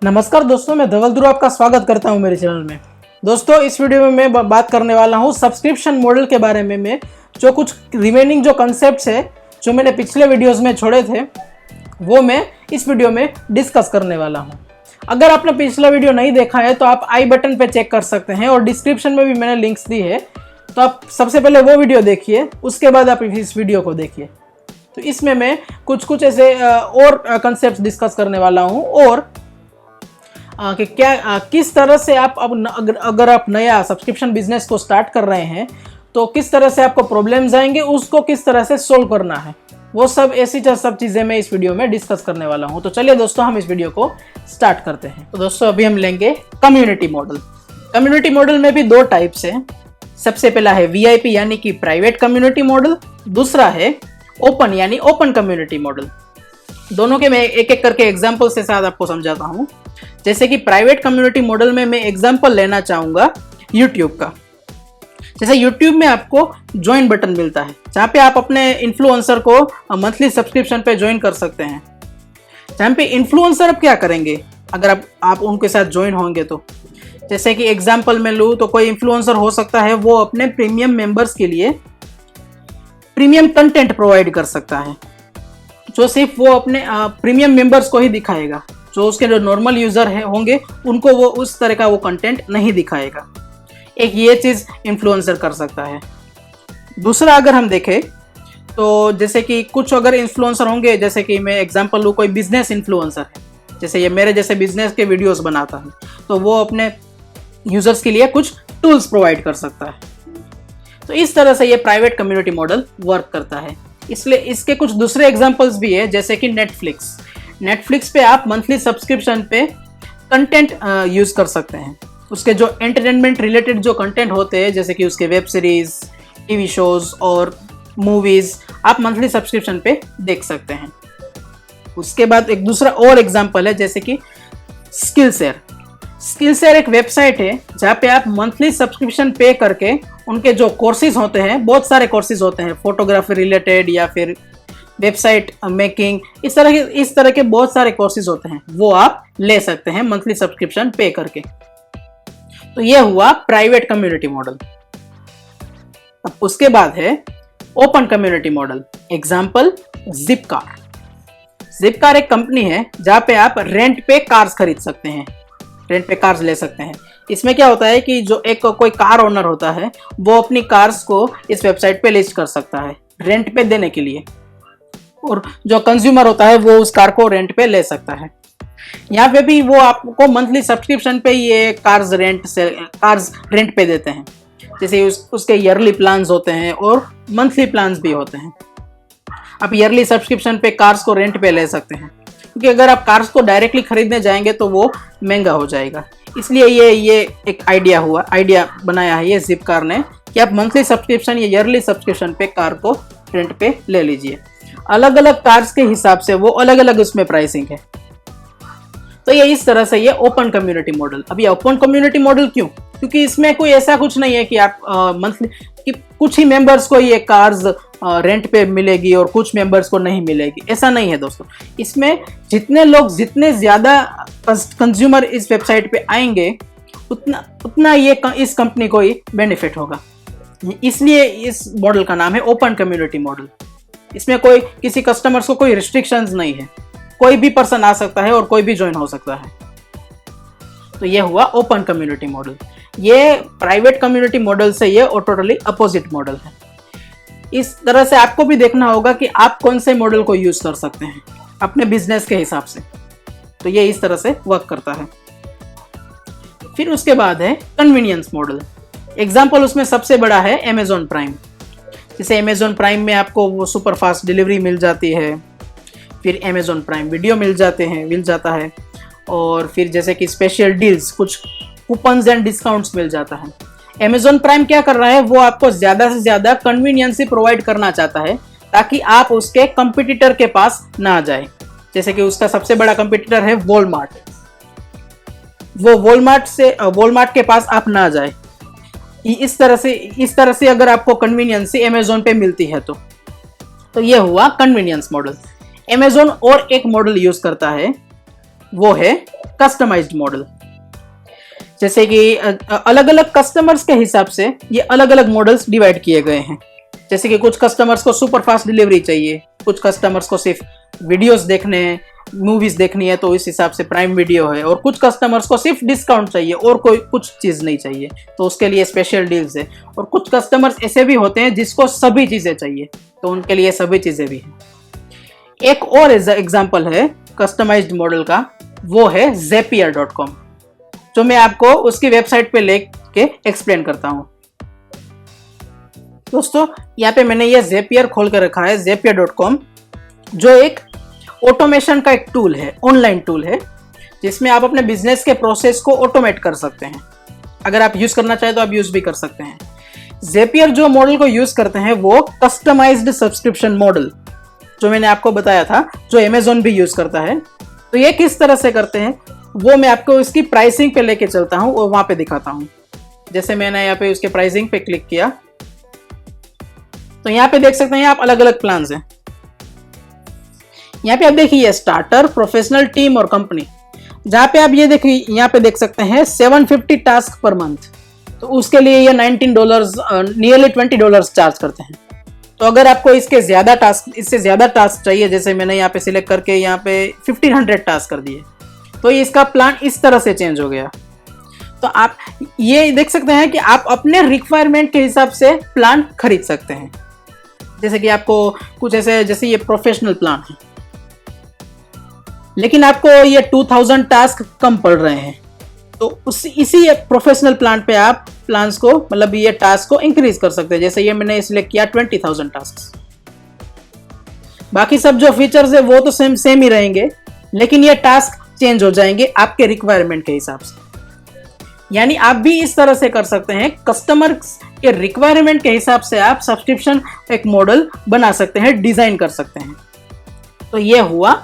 नमस्कार दोस्तों, मैं धवल ध्रुव आपका स्वागत करता हूं मेरे चैनल में। दोस्तों, इस वीडियो में मैं बात करने वाला हूं सब्सक्रिप्शन मॉडल के बारे में। मैं जो कुछ रिमेनिंग जो कॉन्सेप्ट्स है जो मैंने पिछले वीडियोस में छोड़े थे वो मैं इस वीडियो में डिस्कस करने वाला हूं। अगर आपने पिछला वीडियो नहीं देखा है तो आप आई बटन पे चेक कर सकते हैं और डिस्क्रिप्शन में भी मैंने लिंक्स दी है, तो आप सबसे पहले वो वीडियो देखिए, उसके बाद आप इस वीडियो को देखिए। तो इसमें मैं कुछ ऐसे और कंसेप्ट डिस्कस करने वाला हूँ और कि क्या किस तरह से आप अब अगर आप नया सब्सक्रिप्शन बिजनेस को स्टार्ट कर रहे हैं तो किस तरह से आपको प्रॉब्लम्स आएंगे, उसको किस तरह से सोल्व करना है, वो सब ऐसी सब चीज़ें मैं इस वीडियो में डिस्कस करने वाला हूं। तो चलिए दोस्तों, हम इस वीडियो को स्टार्ट करते हैं। तो दोस्तों, अभी हम लेंगे कम्युनिटी मॉडल। कम्युनिटी मॉडल में भी दो टाइप्स हैं। सबसे पहला है वीआईपी यानी कि प्राइवेट कम्युनिटी मॉडल, दूसरा है ओपन यानी ओपन कम्युनिटी मॉडल। दोनों के मैं एक एक करके एग्जाम्पल से साथ आपको समझाता हूँ। जैसे कि प्राइवेट कम्युनिटी मॉडल में मैं एग्जांपल लेना चाहूंगा यूट्यूब का। जैसे यूट्यूब में आपको ज्वाइन बटन मिलता है जहां पे आप अपने इन्फ्लुएंसर को मंथली सब्सक्रिप्शन पे ज्वाइन कर सकते हैं। जहां पे इन्फ्लुएंसर अब क्या करेंगे अगर आप उनके साथ ज्वाइन होंगे तो, जैसे कि एग्जांपल में लूँ तो कोई इन्फ्लुएंसर हो सकता है वो अपने प्रीमियम मेंबर्स के लिए प्रीमियम कंटेंट प्रोवाइड कर सकता है जो सिर्फ वो अपने प्रीमियम मेंबर्स को ही दिखाएगा। जो उसके जो नॉर्मल यूजर होंगे उनको वो उस तरह का वो कंटेंट नहीं दिखाएगा। एक ये चीज इन्फ्लुएंसर कर सकता है। दूसरा अगर हम देखें तो जैसे कि कुछ अगर इन्फ्लुएंसर होंगे, जैसे कि मैं एग्जांपल लूँ, कोई बिजनेस इन्फ्लुएंसर है, जैसे ये मेरे जैसे बिजनेस के वीडियोस बनाता है, तो वो अपने यूजर्स के लिए कुछ टूल्स प्रोवाइड कर सकता है। तो इस तरह से ये प्राइवेट कम्युनिटी मॉडल वर्क करता है। इसलिए इसके कुछ दूसरे एग्जाम्पल्स भी है, जैसे कि नेटफ्लिक्स पे आप मंथली सब्सक्रिप्शन पे कंटेंट यूज कर सकते हैं। उसके जो एंटरटेनमेंट रिलेटेड जो कंटेंट होते हैं, जैसे कि उसके वेब सीरीज, टीवी शोज और मूवीज, आप मंथली सब्सक्रिप्शन पे देख सकते हैं। उसके बाद एक दूसरा और एग्जांपल है, जैसे कि स्किलशेयर एक वेबसाइट है जहाँ पे आप मंथली सब्सक्रिप्शन पे करके उनके जो कोर्सेज होते हैं, बहुत सारे कोर्सेज होते हैं, फोटोग्राफी रिलेटेड या फिर वेबसाइट मेकिंग, इस तरह के बहुत सारे कोर्सेज होते हैं, वो आप ले सकते हैं मंथली सब्सक्रिप्शन पे करके। तो ये हुआ प्राइवेट कम्युनिटी मॉडल। अब उसके बाद है ओपन कम्युनिटी मॉडल। एग्जांपल जिपकार एक कंपनी है जहां पे आप रेंट पे कार्स खरीद सकते हैं, रेंट पे कार्स ले सकते हैं। इसमें क्या होता है कि जो कोई कार ओनर होता है वो अपनी कार्स को इस वेबसाइट पे लिस्ट कर सकता है रेंट पे देने के लिए, और जो कंज्यूमर होता है वो उस कार को रेंट पे ले सकता है। यहाँ पे भी वो आपको मंथली सब्सक्रिप्शन पे ये कार्स रेंट पे देते हैं। जैसे उसके ईयरली प्लान्स होते हैं और मंथली प्लान्स भी होते हैं। आप ईयरली सब्सक्रिप्शन पे कार्स को रेंट पे ले सकते हैं, क्योंकि अगर आप कार्स को डायरेक्टली खरीदने जाएंगे तो वो महंगा हो जाएगा। इसलिए ये एक आइडिया बनाया है ये जिपकार ने कि आप मंथली सब्सक्रिप्शन या ईयरली सब्सक्रिप्शन पे कार को रेंट पे ले लीजिए। अलग अलग कार्स के हिसाब से वो अलग अलग उसमें प्राइसिंग है। तो ये इस तरह से ये ओपन कम्युनिटी मॉडल। अब ये ओपन कम्युनिटी मॉडल क्यों? क्योंकि इसमें कोई ऐसा कुछ नहीं है कि आप मंथली कि कुछ ही मेंबर्स को ये कार्स रेंट पे मिलेगी और कुछ मेंबर्स को नहीं मिलेगी, ऐसा नहीं है दोस्तों। इसमें जितने ज्यादा कंज्यूमर इस वेबसाइट पे आएंगे उतना ये इस कंपनी को ही बेनिफिट होगा। इसलिए इस मॉडल का नाम है ओपन कम्युनिटी मॉडल। इसमें कोई किसी कस्टमर्स को कोई रिस्ट्रिक्शंस नहीं है, कोई भी पर्सन आ सकता है और कोई भी ज्वाइन हो सकता है। तो ये हुआ ओपन कम्युनिटी मॉडल। ये प्राइवेट कम्युनिटी मॉडल से ये टोटली अपोजिट मॉडल है। इस तरह से आपको भी देखना होगा कि आप कौन से मॉडल को यूज कर सकते हैं अपने बिजनेस के हिसाब से। तो ये इस तरह से वर्क करता है। फिर उसके बाद है कन्वीनियंस मॉडल। एग्जाम्पल उसमें सबसे बड़ा है अमेजॉन प्राइम। जैसे अमेजॉन प्राइम में आपको वो सुपर फास्ट डिलीवरी मिल जाती है, फिर अमेजॉन प्राइम वीडियो मिल जाता है, और फिर जैसे कि स्पेशल डील्स, कुछ कूपन्स एंड डिस्काउंट्स मिल जाता है। अमेजॉन प्राइम क्या कर रहा है, वो आपको ज़्यादा से ज़्यादा कन्वीनियंस प्रोवाइड करना चाहता है ताकि आप उसके कंपटीटर के पास ना जाए। जैसे कि उसका सबसे बड़ा कंपटीटर है वॉलमार्ट, वो वॉलमार्ट के पास आप ना जाए। इस तरह से अगर आपको कन्वीनियंस अमेजोन पे मिलती है तो ये हुआ कन्वीनियंस मॉडल। अमेजोन और एक मॉडल यूज करता है, वो है कस्टमाइज्ड मॉडल। जैसे कि अलग अलग कस्टमर्स के हिसाब से ये अलग अलग मॉडल्स डिवाइड किए गए हैं। जैसे कि कुछ कस्टमर्स को सुपर फास्ट डिलीवरी चाहिए, कुछ कस्टमर्स को सिर्फ वीडियोस देखने हैं, मूवीज देखनी है तो इस हिसाब से प्राइम वीडियो है, और कुछ कस्टमर्स को सिर्फ डिस्काउंट चाहिए और कोई कुछ चीज़ नहीं चाहिए तो उसके लिए स्पेशल डील्स है। और कुछ कस्टमर्स ऐसे भी होते हैं जिसको सभी चीज़ें चाहिए तो उनके लिए सभी चीज़ें भी हैं। एक और एग्जाम्पल है कस्टमाइज्ड मॉडल का, वो है zapier.com, जो मैं आपको उसकी वेबसाइट पे लेके एक्सप्लेन करता हूँ। दोस्तों यहाँ पे मैंने ये Zapier खोल कर रखा है, zapier.com, जो एक ऑटोमेशन का एक टूल है, ऑनलाइन टूल है, जिसमें आप अपने बिजनेस के प्रोसेस को ऑटोमेट कर सकते हैं। अगर आप यूज करना चाहें तो आप यूज भी कर सकते हैं। Zapier जो मॉडल को यूज करते हैं वो कस्टमाइज्ड सब्सक्रिप्शन मॉडल, जो मैंने आपको बताया था, जो Amazon भी यूज करता है। तो ये किस तरह से करते हैं वो मैं आपको इसकी प्राइसिंग पे लेके चलता हूँ और वहां पे दिखाता हूँ। जैसे मैंने यहाँ पे उसके प्राइसिंग पे क्लिक किया तो यहाँ पे देख सकते हैं आप अलग अलग प्लान्स हैं। यहाँ पे आप देखिए स्टार्टर, प्रोफेशनल, टीम और कंपनी। जहाँ पे आप ये देखिए यहाँ पे देख सकते हैं 750 टास्क पर मंथ, तो उसके लिए ये $19 नियरली $20 चार्ज करते हैं। तो अगर आपको इससे ज्यादा टास्क चाहिए, जैसे मैंने यहाँ पे सिलेक्ट करके यहाँ पे 1500 टास्क कर दिए, तो इसका प्लान इस तरह से चेंज हो गया। तो आप ये देख सकते हैं कि आप अपने रिक्वायरमेंट के हिसाब से प्लान खरीद सकते हैं। जैसे कि आपको कुछ ऐसे, जैसे ये प्रोफेशनल प्लान है, लेकिन आपको ये 2000 टास्क कम पड़ रहे हैं, तो इसी प्रोफेशनल प्लान पे आप प्लान्स को, मतलब ये टास्क को इंक्रीज कर सकते हैं। जैसे ये मैंने सिलेक्ट किया 20,000 टास्क। बाकी सब जो फीचर्स है वो तो सेम ही रहेंगे, लेकिन ये टास्क चेंज हो जाएंगे आपके रिक्वायरमेंट के हिसाब से। यानी आप भी इस तरह से कर सकते हैं, कस्टमर के रिक्वायरमेंट के हिसाब से आप सब्सक्रिप्शन एक मॉडल बना सकते हैं, डिजाइन कर सकते हैं। तो ये हुआ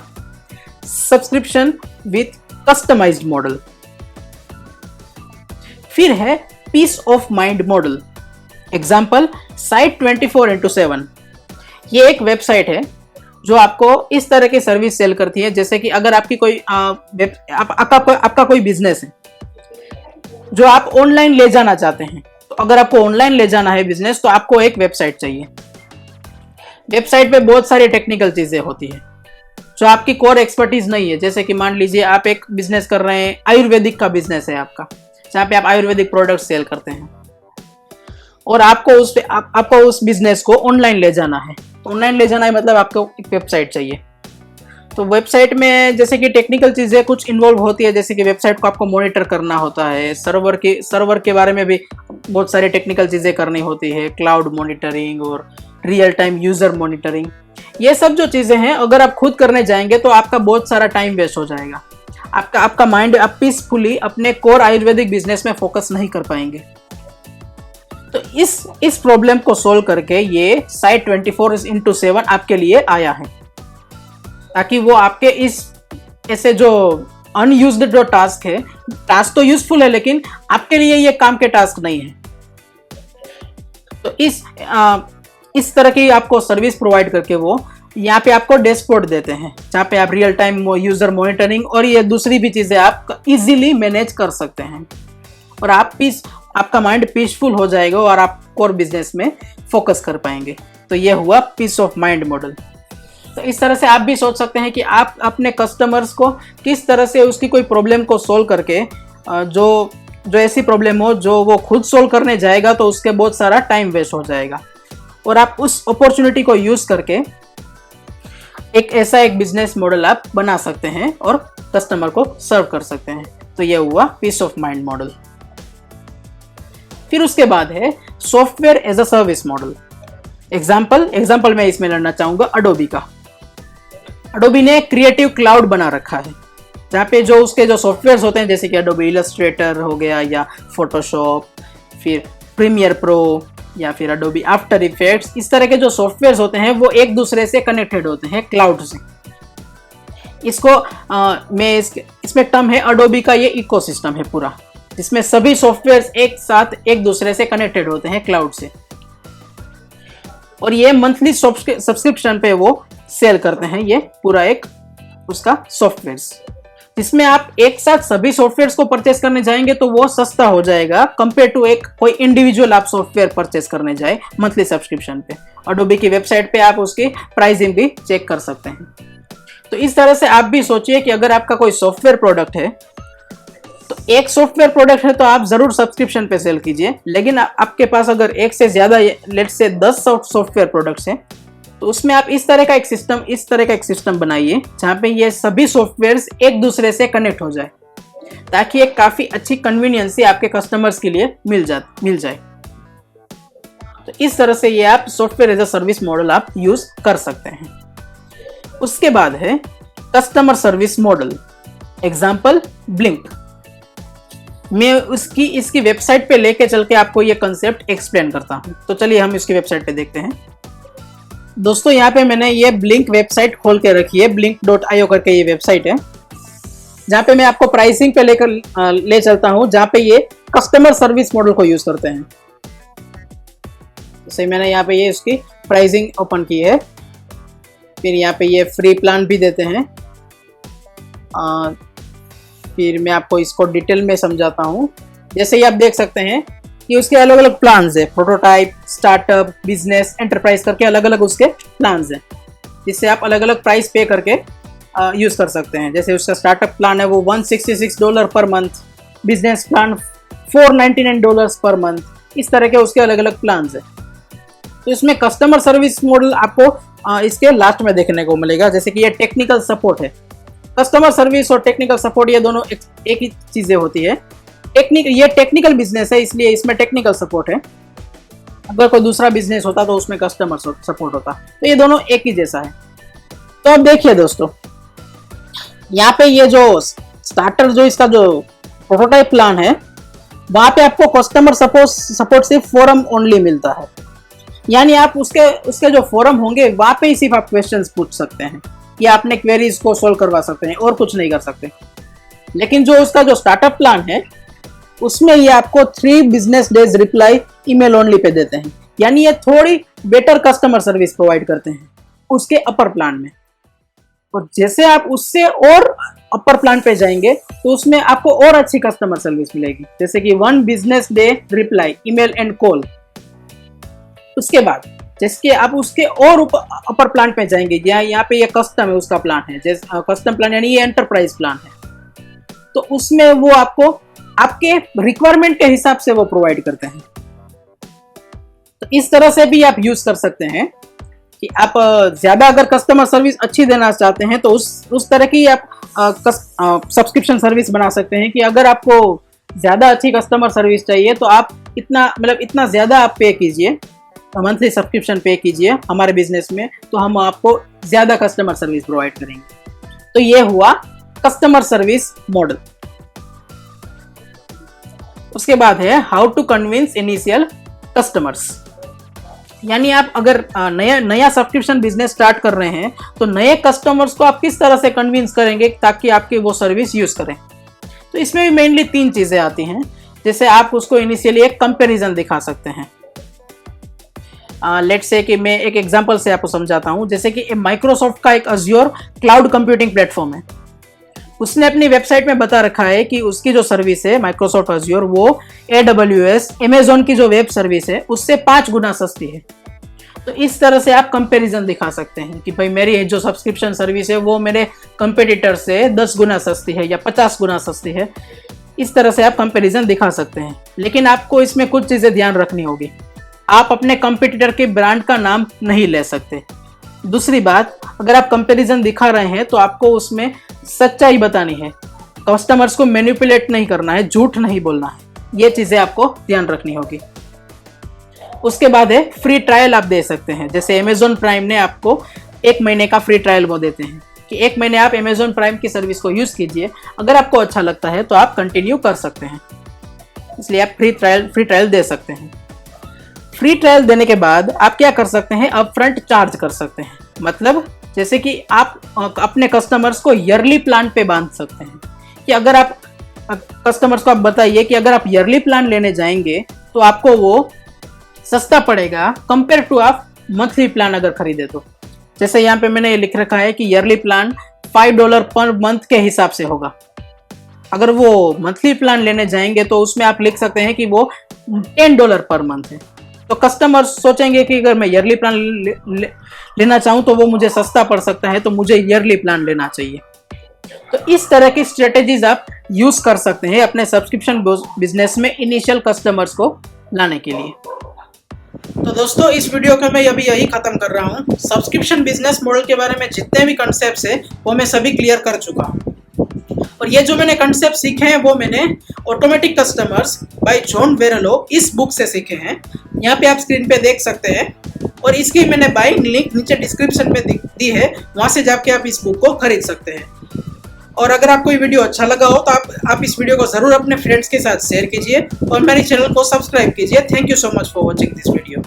सब्सक्रिप्शन विथ कस्टमाइज्ड मॉडल। फिर है peace of mind model. Example site 24x7। ये एक वेबसाइट है जो आपको इस तरह की सर्विस सेल करती है। जैसे कि अगर आपकी कोई आपका कोई बिजनेस है जो आप ऑनलाइन ले जाना चाहते हैं, तो अगर आपको ऑनलाइन ले जाना है बिजनेस, तो आपको एक वेबसाइट चाहिए। वेबसाइट पे बहुत सारी टेक्निकल चीजें होती है जो आपकी कोर एक्सपर्टीज नहीं है। जैसे कि मान लीजिए आप एक बिजनेस कर रहे हैं, आयुर्वेदिक का बिजनेस है आपका, जहाँ पे आप आयुर्वेदिक प्रोडक्ट सेल करते हैं, और आपको उस बिजनेस को ऑनलाइन ले जाना है। ऑनलाइन ले जाना है मतलब आपको एक वेबसाइट चाहिए। तो वेबसाइट में जैसे कि टेक्निकल चीज़ें कुछ इन्वॉल्व होती है, जैसे कि वेबसाइट को आपको मॉनिटर करना होता है, सर्वर के बारे में भी बहुत सारी टेक्निकल चीज़ें करनी होती है, क्लाउड मॉनिटरिंग और रियल टाइम यूज़र मॉनिटरिंग। ये सब जो चीज़ें हैं अगर आप खुद करने जाएंगे तो आपका बहुत सारा टाइम वेस्ट हो जाएगा। आपका माइंड आप पीसफुली अपने कोर आयुर्वेदिक बिजनेस में फोकस नहीं कर पाएंगे। तो इस प्रॉब्लम को सोल्व करके ये साइट 24x7 आपके लिए आया है, ताकि वो आपके इस ऐसे जो अनयूज्ड जो टास्क है, टास्क तो यूजफुल है लेकिन आपके लिए ये काम के टास्क नहीं है। तो इस तरह की आपको सर्विस प्रोवाइड करके वो यहाँ पे आपको डैशबोर्ड देते हैं, जहाँ पे आप रियल टाइम यूजर मॉनिटरिंग और ये दूसरी भी चीजें आप इजीली मैनेज कर सकते हैं, और आपका माइंड पीसफुल हो जाएगा और आप कोर बिजनेस में फोकस कर पाएंगे। तो ये हुआ पीस ऑफ माइंड मॉडल। तो इस तरह से आप भी सोच सकते हैं कि आप अपने कस्टमर्स को किस तरह से उसकी कोई प्रॉब्लम को सोल्व करके, जो ऐसी प्रॉब्लम हो जो वो खुद सोल्व करने जाएगा तो उसके बहुत सारा टाइम वेस्ट हो जाएगा, और आप उस अपॉर्चुनिटी को यूज करके एक बिजनेस मॉडल आप बना सकते हैं और कस्टमर को सर्व कर सकते हैं। तो यह हुआ पीस ऑफ माइंड मॉडल। फिर उसके बाद है software as a service model. Example मैं इसमें लेना चाहूंगा अडोबी का। अडोबी ने क्रिएटिव क्लाउड बना रखा है, जहाँ पे जो उसके जो सॉफ्टवेयर होते हैं, जैसे कि अडोबी इलस्ट्रेटर हो गया, या फोटोशॉप, फिर प्रीमियर प्रो, या फिर अडोबी आफ्टर इफेक्ट्स, इस तरह के जो सॉफ्टवेयर होते हैं वो एक दूसरे से कनेक्टेड होते हैं क्लाउड से। इसको इसमें टर्म है अडोबी का ये इकोसिस्टम है पूरा, जिसमें सभी सॉफ्टवेयर एक साथ एक दूसरे से कनेक्टेड होते हैं क्लाउड से, और ये मंथली सब्सक्रिप्शन पे वो सेल करते हैं ये पूरा एक उसका सॉफ्टवेयर। जिसमें आप एक साथ सभी सॉफ्टवेयर्स को परचेस करने जाएंगे तो वो सस्ता हो जाएगा कंपेयर टू एक कोई इंडिविजुअल आप सॉफ्टवेयर परचेस करने जाए मंथली सब्सक्रिप्शन पे। अडोबी की वेबसाइट पे आप उसकी प्राइसिंग भी चेक कर सकते हैं। तो इस तरह से आप भी सोचिए कि अगर आपका कोई सॉफ्टवेयर प्रोडक्ट है तो एक सॉफ्टवेयर प्रोडक्ट है तो आप जरूर सब्सक्रिप्शन पे सेल कीजिए, लेकिन आपके पास अगर एक से ज्यादा लेट्स से 10 सॉफ्टवेयर प्रोडक्ट्स हैं तो उसमें आप इस तरह का एक सिस्टम बनाइए जहां पे ये सभी सॉफ्टवेयर्स एक दूसरे से कनेक्ट हो जाए, ताकि एक काफी अच्छी कन्वीनियंसी आपके कस्टमर्स के लिए मिल जाए। तो इस तरह से ये आप software as a service model आप यूज कर सकते हैं। उसके बाद है customer service model, example Blink. मैं इसकी वेबसाइट पे लेके चल के आपको ये कंसेप्ट एक्सप्लेन करता हूँ। तो चलिए हम इसकी वेबसाइट पे देखते हैं। दोस्तों यहाँ पे मैंने ये ब्लिंक वेबसाइट खोल के रखी है, blink.io करके ये वेबसाइट है, जहाँ पे मैं आपको प्राइसिंग पे ले चलता हूँ, जहाँ पे ये कस्टमर सर्विस मॉडल को यूज करते हैं। जैसे मैंने यहाँ पे ये इसकी प्राइसिंग ओपन की है, फिर यहाँ पे ये फ्री प्लान भी देते हैं। फिर मैं आपको इसको डिटेल में समझाता हूँ। जैसे ही आप देख सकते हैं कि उसके अलग अलग प्लान्स है, प्रोटोटाइप, स्टार्टअप, बिजनेस, एंटरप्राइज करके अलग अलग उसके प्लान्स हैं, जिससे आप अलग अलग प्राइस पे करके यूज़ कर सकते हैं। जैसे उसका स्टार्टअप प्लान है वो $166 per month, business plan $499 per month, इस तरह के उसके अलग अलग प्लान्स हैं। तो इसमें कस्टमर सर्विस मॉडल आपको इसके लास्ट में देखने को मिलेगा। जैसे कि ये टेक्निकल सपोर्ट है। कस्टमर सर्विस और टेक्निकल सपोर्ट ये दोनों एक ही चीज़ें होती है। ये टेक्निकल बिजनेस है, इसलिए इसमें टेक्निकल सपोर्ट है। अगर कोई दूसरा बिजनेस होता तो उसमें कस्टमर सपोर्ट होता। तो ये दोनों एक ही जैसा है। तो अब देखिए दोस्तों, यहाँ पे ये जो स्टार्टर जो इसका जो प्रोटोटाइप प्लान है, वहाँ पे आपको कस्टमर सपोर्ट सिर्फ फोरम ओनली मिलता है। यानी आप उसके जो फोरम होंगे वहाँ पे ही सिर्फ आप क्वेश्चंस पूछ सकते हैं या अपने क्वेरीज को सोल्व करवा सकते हैं और कुछ नहीं कर सकते। लेकिन जो उसका जो स्टार्टअप प्लान है उसमें ये आपको 3 business days reply email only pay देते हैं। यानी ये थोड़ी बेटर कस्टमर सर्विस प्रोवाइड करते हैं उसके अपर प्लान में। और जैसे आप उससे और अपर प्लान पे जाएंगे तो उसमें आपको और अच्छी कस्टमर सर्विस मिलेगी, जैसे कि 1 business day reply email and call. उसके बाद जैसे आप उसके और अपर प्लान पे जाएंगे, यहाँ पे ये कस्टम है उसका प्लान है, जैसे कस्टम प्लान यानी ये एंटरप्राइज प्लान है। तो उसमें वो आपको आपके रिक्वायरमेंट के हिसाब से वो प्रोवाइड करते हैं। तो इस तरह से भी आप यूज कर सकते हैं कि आप ज्यादा अगर कस्टमर सर्विस अच्छी देना चाहते हैं तो उस तरह की आप सब्सक्रिप्शन सर्विस बना सकते हैं कि अगर आपको ज्यादा अच्छी कस्टमर सर्विस चाहिए तो आप इतना ज्यादा आप पे कीजिए, मंथली सब्सक्रिप्शन पे कीजिए हमारे बिजनेस में, तो हम आपको ज्यादा कस्टमर सर्विस प्रोवाइड करेंगे। तो ये हुआ कस्टमर सर्विस मॉडल। उसके बाद है how to convince initial customers. यानी आप अगर नया सब्सक्रिप्शन बिजनेस स्टार्ट कर रहे हैं तो नए कस्टमर्स को आप किस तरह से कन्विंस करेंगे ताकि आपकी वो सर्विस यूज करें। तो इसमें भी मेनली 3 चीजें आती हैं। जैसे आप उसको इनिशियली एक कंपैरिजन दिखा सकते हैं। लेट्स से कि मैं एक एग्जांपल से आपको समझाता हूं। जैसे कि माइक्रोसॉफ्ट का एक अज्योर क्लाउड कंप्यूटिंग प्लेटफॉर्म है। उसने अपनी वेबसाइट में बता रखा है कि उसकी जो सर्विस है माइक्रोसॉफ्ट अज्योर, वो AWS अमेजोन की जो वेब सर्विस है उससे 5 गुना सस्ती है। तो इस तरह से आप कंपैरिजन दिखा सकते हैं कि भाई मेरी जो सब्सक्रिप्शन सर्विस है वो मेरे कंपेटिटर से 10 गुना सस्ती है या 50 गुना सस्ती है। इस तरह से आप कंपैरिजन दिखा सकते हैं। लेकिन आपको इसमें कुछ चीज़ें ध्यान रखनी होगी। आप अपने कंपेटिटर के ब्रांड का नाम नहीं ले सकते। दूसरी बात, अगर आप कंपैरिजन दिखा रहे हैं तो आपको उसमें सच्चाई बतानी है, कस्टमर्स को मैनिपुलेट नहीं करना है, झूठ नहीं बोलना है। ये चीज़ें आपको ध्यान रखनी होगी। उसके बाद है फ्री ट्रायल आप दे सकते हैं। जैसे अमेजोन प्राइम ने आपको 1 महीने का फ्री ट्रायल वो देते हैं कि 1 महीने आप अमेजोन प्राइम की सर्विस को यूज़ कीजिए, अगर आपको अच्छा लगता है तो आप कंटिन्यू कर सकते हैं। इसलिए आप फ्री ट्रायल दे सकते हैं। फ्री ट्रायल देने के बाद आप क्या कर सकते हैं, अपफ्रंट चार्ज कर सकते हैं। मतलब जैसे कि आप अपने कस्टमर्स को ईयरली प्लान पे बांध सकते हैं कि अगर आप कस्टमर्स को आप बताइए कि अगर आप ईयरली प्लान लेने जाएंगे तो आपको वो सस्ता पड़ेगा कंपेयर टू आप मंथली प्लान अगर खरीदे तो। जैसे यहाँ पे मैंने ये लिख रखा है कि ईयरली प्लान $5 पर मंथ के हिसाब से होगा। अगर वो मंथली प्लान लेने जाएंगे तो उसमें आप लिख सकते हैं कि वो $10 पर मंथ है। तो कस्टमर्स सोचेंगे कि अगर मैं ईयरली प्लान लेना चाहूँ तो वो मुझे सस्ता पड़ सकता है, तो मुझे ईयरली प्लान लेना चाहिए। तो इस तरह की स्ट्रेटेजीज आप यूज कर सकते हैं अपने सब्सक्रिप्शन बिजनेस में इनिशियल कस्टमर्स को लाने के लिए। तो दोस्तों, इस वीडियो को मैं अभी यही खत्म कर रहा हूँ। सब्सक्रिप्शन बिजनेस मॉडल के बारे में जितने भी कंसेप्ट है वो मैं सभी क्लियर कर चुका हूँ, और ये जो मैंने कंसेप्ट सीखे हैं वो मैंने ऑटोमेटिक कस्टमर्स बाय जॉन वेरेलो इस बुक से सीखे हैं। यहाँ पे आप स्क्रीन पे देख सकते हैं, और इसकी मैंने बाइंग लिंक नीचे डिस्क्रिप्शन में दी है, वहां से जाके आप इस बुक को खरीद सकते हैं। और अगर आपको ये वीडियो अच्छा लगा हो तो आप इस वीडियो को जरूर अपने फ्रेंड्स के साथ शेयर कीजिए और मेरे चैनल को सब्सक्राइब कीजिए। Thank you so much for watching this video.